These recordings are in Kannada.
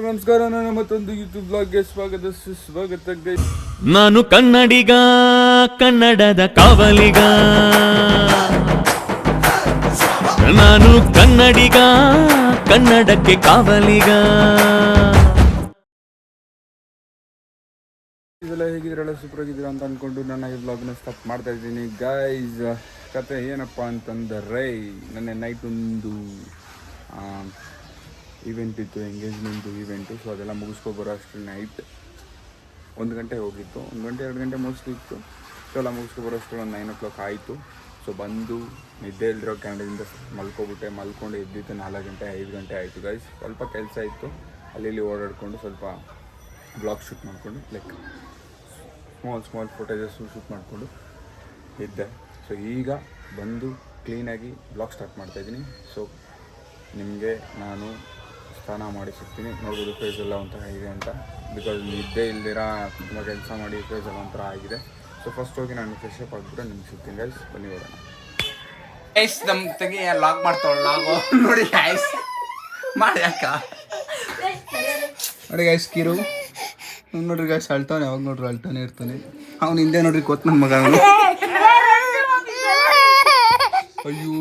ನಮಸ್ಕಾರ, ನನ್ನ ಮತ್ತೊಂದು ಯೂಟ್ಯೂಬ್ ಬ್ಲಾಗ್ಗೆ ಸ್ವಾಗತ. ನಾನು ಕನ್ನಡಿಗ, ಕನ್ನಡದ ಕಾವಲಿಗ. ನಾನು ಕನ್ನಡಿಗ, ಕನ್ನಡಕ್ಕೆ ಕಾವಲಿಗ. ಇದೆಲ್ಲ ಹೇಗಿದ್ರಲ್ಲ ಸೂಪರ್ ಆಗಿದ್ದೀರಾ ಅಂತ ಅಂದ್ಕೊಂಡು ನಾನು ಈ ಬ್ಲಾಗ್ನ ಸ್ಟಾರ್ಟ್ ಮಾಡ್ತಾ ಇದ್ದೀನಿ ಗೈಸ್. ಕತೆ ಏನಪ್ಪ ಅಂತಂದರೆ, ನೆನ್ನೆ ನೈಟ್ ಒಂದು ಈವೆಂಟ್ ಇತ್ತು, ಎಂಗೇಜ್ಮೆಂಟು ಈವೆಂಟು. ಸೊ ಅದೆಲ್ಲ ಮುಗಿಸ್ಕೊಬರೋ ಅಷ್ಟು ನೈಟ್ 1 ಗಂಟೆ ಹೋಗಿತ್ತು, 1 ಗಂಟೆ 2 ಗಂಟೆ ಮೋಸ್ಟ್ಲಿ ಇತ್ತು. ಸೊ ಎಲ್ಲ ಮುಗಿಸ್ಕೊಬರೋ ಅಷ್ಟು ಒಂದು 9 o'clock ಆಯಿತು. ಸೊ ಬಂದು ನಿದ್ದೆ ಇಲ್ದಿರೋ ಕ್ಯಾಂಡದಿಂದ ಮಲ್ಕೊಂಡು ಎದ್ದಿತ್ತು 4 ಗಂಟೆ 5 ಗಂಟೆ ಆಯಿತು ಗೈಸ್. ಸ್ವಲ್ಪ ಕೆಲಸ ಇತ್ತು, ಅಲ್ಲಿ ಓಡಾಡಿಕೊಂಡು ಸ್ವಲ್ಪ ಬ್ಲಾಗ್ ಶೂಟ್ ಮಾಡಿಕೊಂಡು ಲೈಕ್ ಸ್ಮಾಲ್ ಫೋಟೇಜಸ್ ಶೂಟ್ ಮಾಡಿಕೊಂಡು ಇದ್ದೆ. ಸೊ ಈಗ ಬಂದು ಕ್ಲೀನಾಗಿ ಬ್ಲಾಗ್ ಸ್ಟಾರ್ಟ್ ಮಾಡ್ತಾಯಿದ್ದೀನಿ. ಸೊ ನಿಮಗೆ ನಾನು ಸ್ನಾನ ಮಾಡಿ ಸಿಗ್ತೀನಿ, ನೋಡ್ಬೋದು ಫೇಸ್ ಎಲ್ಲ ಒಂಥರ ಇದೆ ಅಂತ. ಬಿಕಾಸ್ ನಿದ್ದೆ ಇಲ್ದಿರ ತುಂಬ ಕೆಲಸ ಮಾಡಿ ಫೇಸ್ ಎಲ್ಲ ಒಂಥರ ಆಗಿದೆ. ಸೊ ಫಸ್ಟ್ ಹೋಗಿ ನಾನು ಫ್ರೆಶ್ ಅಪ್ ಆಗಿಬಿಟ್ಟು ನಿಮ್ಗೆ ಸಿಗ್ತೀನಿ ಗೈಸ್, ಬನ್ನಿ ಹೋಗೋಣ. ಗೈಸ್ ನಮ್ಮ ತಂಗಿ ಲಾಗ್ ಮಾಡ್ತಾವಳು, ಲಾಗು ನೋಡಿ ಗೈಸ್ ಮಾಡಿ ಅಕ್ಕ ನೋಡಿ ಗೈಸ್. ಕಿರು ನೋಡ್ರಿ ಗೈಸ್ ಅಳ್ತಾನೆ, ಯಾವಾಗ ನೋಡ್ರಿ ಅಳ್ತಾನೆ ಇರ್ತಾನೆ. ಅವ್ನು ಹಿಂದೆ ನೋಡ್ರಿ ಕೊತ್ ನನ್ನ ಮಗ. ಅಯ್ಯೋ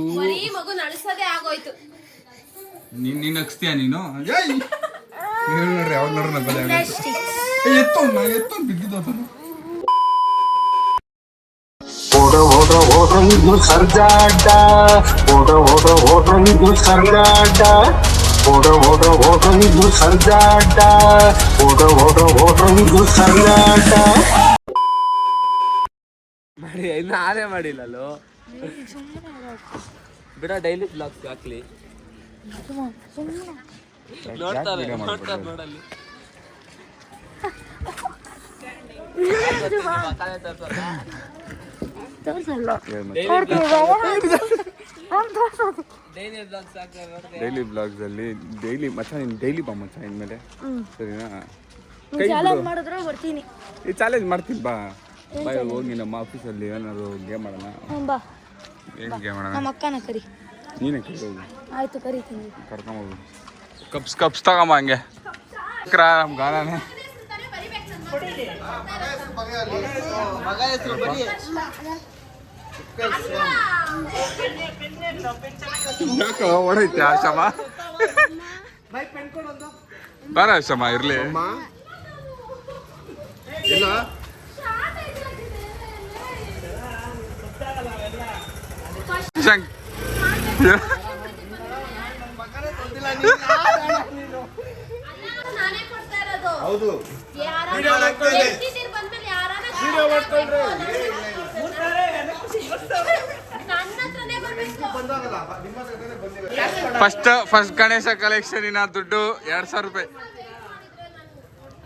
ನೀನು ಹಚ್ತೀಯ ನೀನು ನೋಡ್ರಿ, ಯಾವಾಗ ನೋಡ್ರಿ ನನ್ನ ಎತ್ತೋ ಬಿದ್ದಿದ್ದ. ಸರ್ಜಾಟ ಸರ್ಜಾಟ ಸರ್ಜಾಟ ಮಾಡಿ ಇನ್ನು ಆರೇ ಮಾಡಿಲ್ಲಲ್ಲೋ ಬಿಡ. ಡೈಲಿ ಬ್ಲಾಗ್ಸ್ ಹಾಕ್ಲಿ, ನೋಡ್ತಾರೆ ನೋಡಲ್ಲಿ. ಡೈಲಿ ಬ್ಲಾಗ್ಸಲ್ಲಿ ಡೈಲಿ ಮಚ್ಚ, ನೀನು ಡೈಲಿ ಬಾ ಮಚ್ಚ ಇನ್ಮೇಲೆ, ಸರಿನಾ? ಈ ಚಾಲೆಂಜ್ ಮಾಡ್ತೀನಿ ಬಾ. ಬಾಯ್ ಹೋಗಿ ನಮ್ಮ ಆಫೀಸಲ್ಲಿ ಏನಾದ್ರು ಗೇಮ್ ಮಾಡೋಣ. ಏನು ಗೇಮ್ ಮಾಡೋಣ? ನಮ್ಮ ಅಕ್ಕನ ಕರಿ, ನೀನೇ ಕರಿ ಹೋಗಿ. ಆಯ್ತು ಕರಿತೀನಿ, ಕರ್ಕೊಂಬೋಗು. ಕಪ್ಸ್ ತಗೊಂಬ ಹಂಗೆ ನಮ್ಮ ಗಾನನೇ. ಯಾಕೋ ಹೊಡೈತೆ ಆಶಮ, ಬಾರ ಆಶಮ ಇರ್ಲಿ. ಹೌದು ಫಸ್ಟ್ ಗಣೇಶ ಕಲೆಕ್ಷನಿನ ದುಡ್ಡು 2,000 ರೂಪಾಯಿ.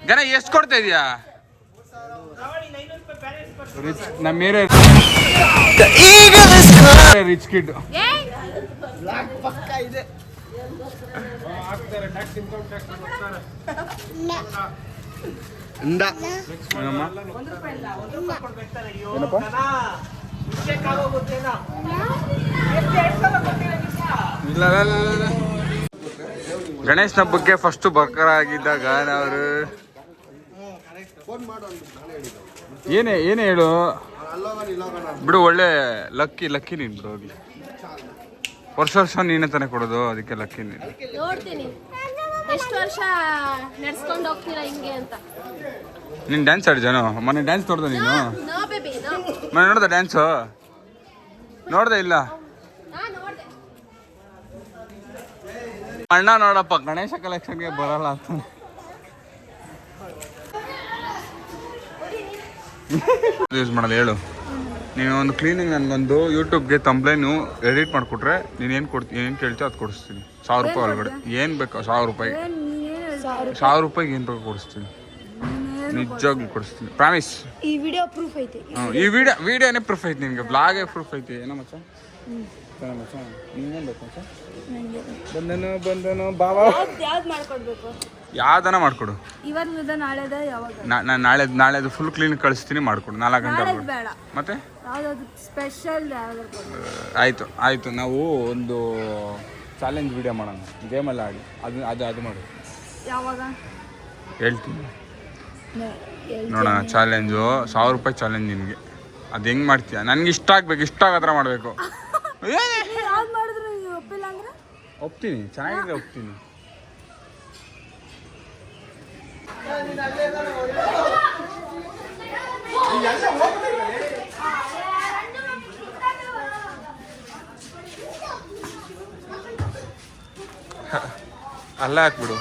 ಗಣ ಎಷ್ಟು ಕೊಡ್ತಾ ಇದೀಯಾ? ನಮ್ಮ ರಿಚ್ ಕಿಡ್ ಗಣೇಶ್ ಹಬ್ಬಕ್ಕೆ ಫಸ್ಟ್ ಬರ್ಕರಾಗಿದ್ದ ಗಾನ ಅವರು. ಏನೇ ಹೇಳು ಬಿಡು, ಒಳ್ಳೆ ಲಕ್ಕಿ ನೀನು ಬಿಡು. ಹೋಗಿ ವರ್ಷ ನೀನೇ ತಾನೇ ಕೊಡೋದು, ಅದಕ್ಕೆ ಲಕ್ಕಿ ನೀನು. ನೋಡ್ತೀನಿ ಎಷ್ಟು ವರ್ಷ ನಡೆಸ್ಕೊಂಡು ಹೋಗ್ತೀರಾ ಹಿಂಗೆ ಅಂತ. ನೀನು ಡ್ಯಾನ್ಸ್ ಆಡಿಜಾನು? ಮೊನ್ನೆ ಡ್ಯಾನ್ಸ್ ನೋಡ್ದೆ ನೀನು? ಮೊನ್ನೆ ನೋಡ್ದೆ ಡ್ಯಾನ್ಸು? ನೋಡ್ದೆ ಇಲ್ಲ? ಅಣ್ಣ ನೋಡಪ್ಪ ಗಣೇಶ ಕಲೆಕ್ಷನ್ಗೆ ಬರಲ್ಲ ಅಂತ ಯೂಸ್ ಮಾಡೋದು ಹೇಳು. ನೀನು ಒಂದು ಕ್ಲೀನಿಂಗ್ ನನಗೊಂದು ಯೂಟ್ಯೂಬ್ಗೆ ತಂಬ್ಲೈನು ಎಡಿಟ್ ಮಾಡಿಕೊಟ್ರೆ ನೀನು ಏನು ಕೇಳ್ತೀವಿ ಅದು ಕೊಡಿಸ್ತೀನಿ. 1,000 ರೂಪಾಯಿ ಒಳಗಡೆ ಏನು ಬೇಕು, 1,000 ರೂಪಾಯಿ 1,000 ರೂಪಾಯಿಗೆ ಏನು ಬೇಕು ಕೊಡಿಸ್ತೀನಿ, ನಿಜವಾಗ್ಲೂ ಕೊಡಿಸ್ತೀನಿ, ಪ್ರಾಮಿಸ್. ಈ ವಿಡಿಯೋ ಪ್ರೂಫ್ ಐತೆ. ಈ ವಿಡಿಯೋನೇ ಪ್ರೂಫ್ ಐತೆ ನಿನಗೆ, ಬ್ಲಾಗೇ ಪ್ರೂಫ್ ಐತೆ. ಏನೋ ಮಚ್ಚ ಚೆನ್ನಾಗಿ ಮಚ್ಚ ನಿಂಗೇನು ಬೇಕು ಮಚ್ಚ ಬಂದನು ಬಾವಾ ಯಾವ್ದು ಮಾಡ್ಕೊಡ್ಬೇಕು? ಯಾವ್ದನ ಮಾಡಿಕೊಡು. ಇವತ್ತಿದ ನಾಳೆದ ಯಾವಾಗ? ನಾನು ನಾಳೆದು ಫುಲ್ ಕ್ಲೀನ್ ಕಳಿಸ್ತೀನಿ ಮಾಡಿಕೊಡು 4 ಗಂಟೆ ನಾಳೆದು ಬೇಡ, ಮತ್ತೆ ಯಾವ್ದಾದ್ರು ಸ್ಪೆಷಲ್ ಯಾವ್ದಾದ್ರು. ಆಯಿತು ನಾವು ಒಂದು ಚಾಲೆಂಜ್ ವಿಡಿಯೋ ಮಾಡೋಣ, ಗೇಮಲ್ಲಿ ಆಡಿ ಅದು ಮಾಡು. ಯಾವಾಗ ಹೇಳ್ತೀನಿ ನೋಡೋಣ. ಚಾಲೆಂಜು 1000 ರೂಪಾಯಿ ಚಾಲೆಂಜ್ ನಿನಗೆ. ಅದು ಹೆಂಗೆ ಮಾಡ್ತೀಯ? ನನಗೆ ಇಷ್ಟ ಆಗಬೇಕು, ಇಷ್ಟ ಆಗೋ ಥರ ಮಾಡಬೇಕು. ಯಾವ್ದು ಮಾಡಿದ್ರು ಒಪ್ಪಿಲ್ಲ ಅಂದ್ರೆ ಒಪ್ತೀನಿ, ಚೆನ್ನಾಗಿದೆ ಒಪ್ತೀನಿ. ಅಲ್ಲ ಹಾಕ್ಬಿಡು.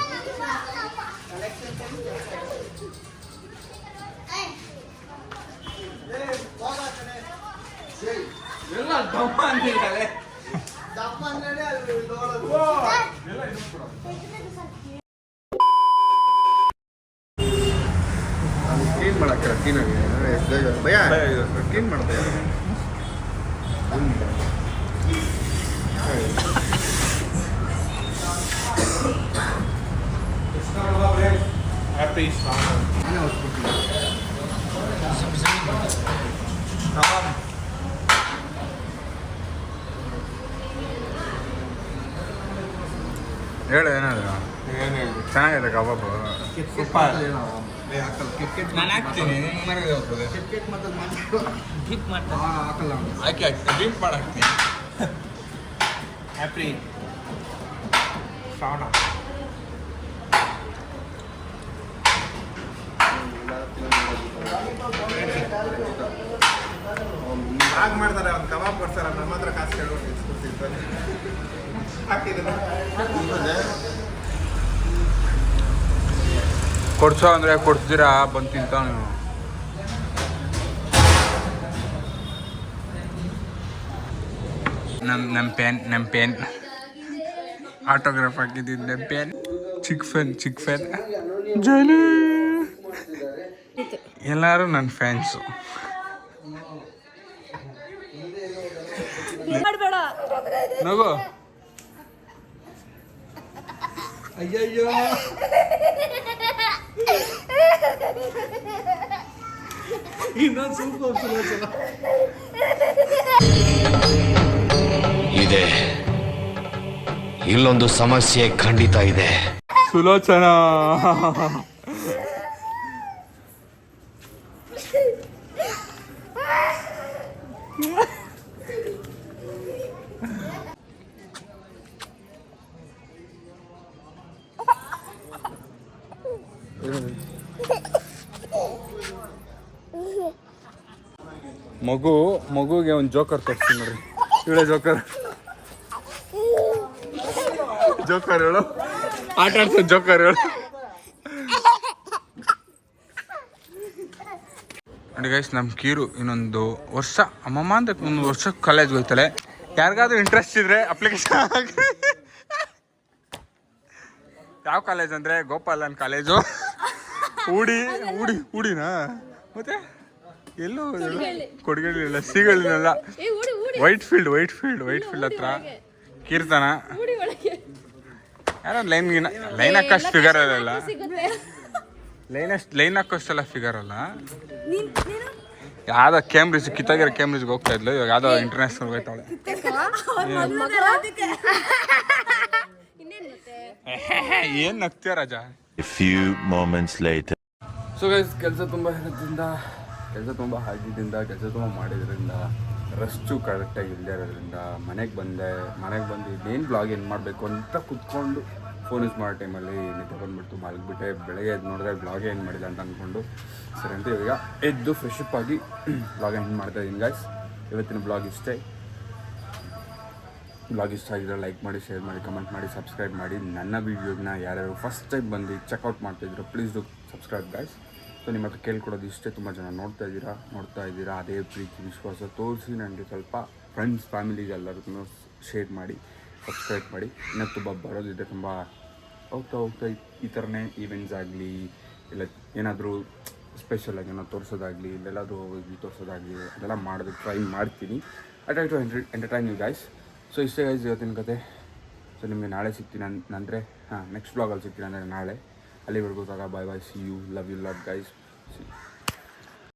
ಕ್ಲೀನ್ ಮಾಡಕ್ಕೆ ಕ್ಲೀನ್ ಮಾಡ್ತಾ ಹ್ಯಾಪಿ ಹೇಳು ಏನಾದ್ರು. ಚೆನ್ನಾಗಿದೆ ಕಬಾಬು. ನಾನು ಹಾಕ್ತೀನಿ, ಹಾಕಿ ಡ್ರಿಂಕ್ ಮಾಡಿ ಹಾಕ್ತೀನಿ. ಹ್ಯಾಪಿ ಶ್ರಾವಣ ಹಾಗೆ ಮಾಡ್ತಾರೆ. ಒಂದು ಕಬಾಬ್ ಕೊಡ್ತಾರೆ, ನಮ್ಮ ಹತ್ರ ಕಾಸು ಕೇಳ್ಕೊಂಡು ಇಸ್ಕೊಡ್ತಿರ್ತಾರೆ. ಕೊಡ್ಸೋ ಅಂದರೆ ಕೊಡ್ತೀರಾ, ಬಂದು ತಿಂತ ನೀವು. ನಮ್ಮ ಪೆನ್ ಆಟೋಗ್ರಾಫ್ ಹಾಕಿದ್ದೀನಿ. ನಮ್ಮ ಪೆನ್ ಚಿಕ್ಕ ಫ್ಯಾನ್ ಜಲಿ. ಎಲ್ಲರೂ ನನ್ನ ಫ್ಯಾನ್ಸು. ಮಾಡಬೇಡ ನಗು. ಅಯ್ಯಯ್ಯೋ ಇನ್ನೊಂದು ಸ್ವಲ್ಪ ಇದೆ. ಇಲ್ಲೊಂದು ಸಮಸ್ಯೆ ಖಂಡಿತ ಇದೆ. ಸುಲೋಚನ ಮಗುಗೆ ಒಂದು ಜೋಕರ್ ತೋರಿಸ್ತೀನಿ ನೋಡ್ರಿ. ಇವಳೆ ಜೋಕರ್ ಹೇಳು, ಆಟ ಆಡ್ಸೋ ಜೋಕರ್ ಹೇಳು. ನೋಡಿ ಗೈಸ್, ನಮ್ಮ ಕೀರು ಇನ್ನೊಂದು ವರ್ಷ ಅಮ್ಮಮ್ಮ ಅಂತ ಒಂದು ವರ್ಷ ಕಾಲೇಜ್ಗೆ ಹೋಗ್ತಾಳೆ. ಯಾರಿಗಾದ್ರೂ ಇಂಟ್ರೆಸ್ಟ್ ಇದ್ರೆ ಅಪ್ಲಿಕೇಶನ್ ಹಾಕಿ. ಯಾವ ಕಾಲೇಜ್ ಅಂದರೆ ಗೋಪಾಲನ್ ಕಾಲೇಜು, ಊಡಿನಾ ಮತ್ತೆ ಎಲ್ಲೋ ಕೊಡಗಳ್ಳಿ ಇಲ್ಲ, ಸಿಗಳಿನಲ್ಲ, ವೈಟ್ ಫೀಲ್ಡ್ ಹತ್ರ ಕೀರ್ತನ. ಯಾರೋ ಲೈನ್ ಹಾಕೋಷ್ಟು ಫಿಗರ್ ಅಲ್ಲ, ಲೈನ್ ಹಾಕೋಷ್ಟೆಲ್ಲ ಫಿಗರ್ ಅಲ್ಲ. ಯಾವ್ದೋ ಕಿತ್ತಾಗಿರೋ ಕೇಂಬ್ರಿಡ್ಜ್ಗೆ ಹೋಗ್ತಾ ಇದ್ಲು, ಇವಾಗ ಯಾವುದೋ ಇಂಟರ್ನ್ಯಾಷನಲ್ ಹೋಗ್ತಾವಳೆ. ಏನು ನಗ್ತೀಯ ರಾಜ. ಸೊ ಗೈಸ್, ಕೆಲಸ ತುಂಬ ಆಗಿದ್ದರಿಂದ, ಕೆಲಸ ತುಂಬ ಮಾಡಿದ್ರಿಂದ, ರೆಸ್ಟು ಕರೆಕ್ಟಾಗಿ ಇಲ್ಲದೆ ಇರೋದ್ರಿಂದ ಮನೆಗೆ ಬಂದು ಇನ್ನೇನು ಬ್ಲಾಗ್ ಏನು ಮಾಡಬೇಕು ಅಂತ ಕುತ್ಕೊಂಡು ಫೋನ್ ಯೂಸ್ ಮಾಡೋ ಟೈಮಲ್ಲಿ ನಿದ್ದೆ ಬಂದುಬಿಟ್ಟು ಮಲಗಿಬಿಟ್ಟೆ. ಬೆಳಗ್ಗೆ ಎದ್ದು ನೋಡಿದ್ರೆ ಬ್ಲಾಗ್ ಏನು ಮಾಡಿಲ್ಲ ಅಂತ ಅಂದ್ಕೊಂಡು ಸರಿ ಅಂತ ಇವಾಗ ಎದ್ದು ಫ್ರೆಶಪ್ ಆಗಿ ಬ್ಲಾಗ್ ಎಂಡ್ ಮಾಡ್ತಾಯಿದ್ದೀನಿ ಗೈಸ್. ಇವತ್ತಿನ ಬ್ಲಾಗ್ ಇಷ್ಟ ಆಗಿದ್ರೆ ಲೈಕ್ ಮಾಡಿ, ಶೇರ್ ಮಾಡಿ, ಕಮೆಂಟ್ ಮಾಡಿ, ಸಬ್ಸ್ಕ್ರೈಬ್ ಮಾಡಿ. ನನ್ನ ವೀಡಿಯೋನ ಯಾರ್ಯಾರು ಫಸ್ಟ್ ಟೈಮ್ ಬಂದು ಚೆಕ್ಔಟ್ ಮಾಡ್ತಾಯಿದ್ರು please do subscribe guys. So ನಿಮ್ಮ ಹತ್ರ ಕೇಳ್ಕೊಡೋದು ಇಷ್ಟೇ, ತುಂಬ ಜನ ನೋಡ್ತಾ ಇದ್ದೀರಾ. ಅದೇ ಪ್ರೀತಿ ವಿಶ್ವಾಸ ತೋರಿಸಿ ನನಗೆ ಸ್ವಲ್ಪ ಫ್ರೆಂಡ್ಸ್ ಫ್ಯಾಮಿಲೀಸ್ ಎಲ್ಲರಿಗೂ ಶೇರ್ ಮಾಡಿ, ಸಬ್ಸ್ಕ್ರೈಬ್ ಮಾಡಿ. ಇನ್ನೂ ತುಂಬ ಬರೋದಿದೆ, ತುಂಬ ಹೋಗ್ತಾ ಈ ಥರನೇ ಈವೆಂಟ್ಸ್ ಆಗಲಿ, ಇಲ್ಲ ಏನಾದರೂ ಸ್ಪೆಷಲಾಗಿ ಏನೋ ತೋರಿಸೋದಾಗಲಿ, ಇಲ್ಲೆಲ್ಲಾದರೂ ಹೋಗಿ ತೋರಿಸೋದಾಗಲಿ, ಅದೆಲ್ಲ ಮಾಡೋದಕ್ಕೆ ಟ್ರೈ ಮಾಡ್ತೀನಿ. I try to entertain you guys. So ಇಷ್ಟೇ ಗೈಸ್ ಇವತ್ತಿನ ಕತೆ. ಸೊ ನಿಮಗೆ ನಾಳೆ ಸಿಗ್ತೀನಿ ಅಂದರೆ ನೆಕ್ಸ್ಟ್ ಬ್ಲಾಗಲ್ಲಿ ಸಿಗ್ತೀನಿ ಅಂದರೆ ನಾಳೆ. ಅಲ್ಲಿವರೆಗೂ bye bye, see you, love you lot guys, C